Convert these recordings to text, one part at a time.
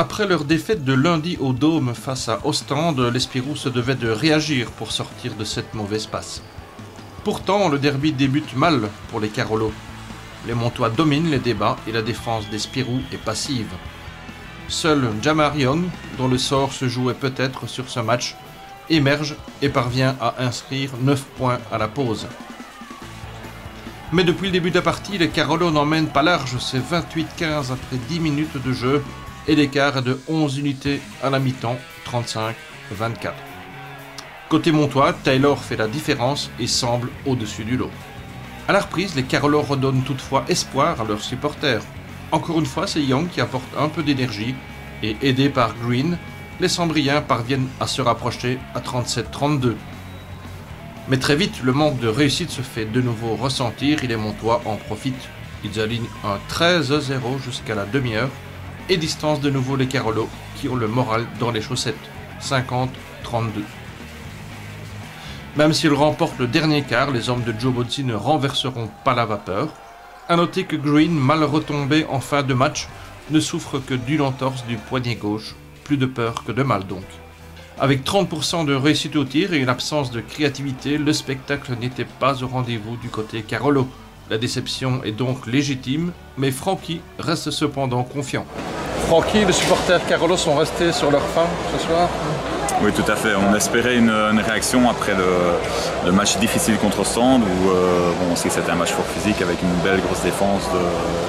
Après leur défaite de lundi au Dôme face à Ostende, les Spirous se devaient de réagir pour sortir de cette mauvaise passe. Pourtant, le derby débute mal pour les Carolos. Les Montois dominent les débats et la défense des Spirous est passive. Seul Jamar Young, dont le sort se jouait peut-être sur ce match, émerge et parvient à inscrire 9 points à la pause. Mais depuis le début de la partie, les Carolos n'emmènent pas large, c'est 28-15 après 10 minutes de jeu et l'écart est de 11 unités à la mi-temps, 35-24. Côté Montois, Taylor fait la différence et semble au-dessus du lot. À la reprise, les Carolos redonnent toutefois espoir à leurs supporters. Encore une fois, c'est Young qui apporte un peu d'énergie et aidé par Green, les Sambriens parviennent à se rapprocher à 37-32. Mais très vite, le manque de réussite se fait de nouveau ressentir et les Montois en profitent. Ils alignent un 13-0 jusqu'à la demi-heure et distancent de nouveau les Carolos qui ont le moral dans les chaussettes, 50-32. Même s'ils remportent le dernier quart, les hommes de Joe Bouncy ne renverseront pas la vapeur. A noter que Green, mal retombé en fin de match, ne souffre que d'une entorse du poignet gauche. Plus de peur que de mal donc. Avec 30% de réussite au tir et une absence de créativité, le spectacle n'était pas au rendez-vous du côté Carolo. La déception est donc légitime, mais Frankie reste cependant confiant. Francky, les supporters Carolo sont restés sur leur faim ce soir? Oui, tout à fait. On espérait une réaction après le match difficile contre Ostende où on sait que c'était un match fort physique avec une belle grosse défense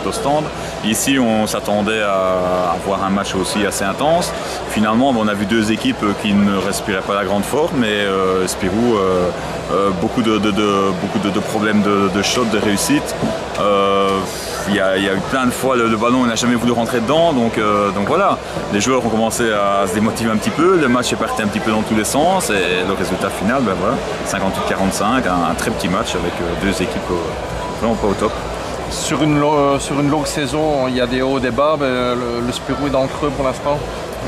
d'Ostende. Ici, on s'attendait à voir un match aussi assez intense. Finalement, on a vu deux équipes qui ne respiraient pas la grande forme, mais Spirou, beaucoup de problèmes de shot, de réussite. Il y a eu plein de fois le ballon, on n'a jamais voulu rentrer dedans, donc voilà. Les joueurs ont commencé à se démotiver un petit peu, le match est parti un petit peu dans tous les sens et le résultat final, ben voilà, 58-45, un très petit match avec deux équipes vraiment pas au top. Sur une longue saison, il y a des hauts, des bas, mais le Spirou est dans le creux pour l'instant.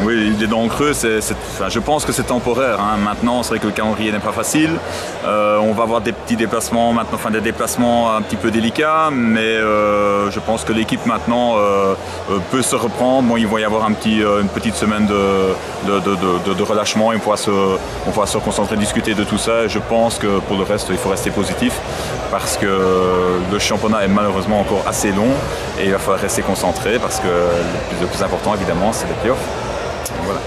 Oui, il est dans le creux, je pense que c'est temporaire. Hein. Maintenant, c'est vrai que le calendrier n'est pas facile. On va avoir des petits déplacements maintenant, des déplacements un petit peu délicats, mais je pense que l'équipe maintenant peut se reprendre. Bon, il va y avoir une petite semaine de relâchement et on pourra se concentrer, discuter de tout ça. Et je pense que pour le reste, il faut rester positif parce que le championnat est malheureusement encore assez long et il va falloir rester concentré parce que le plus important, évidemment, c'est les playoffs. Voilà.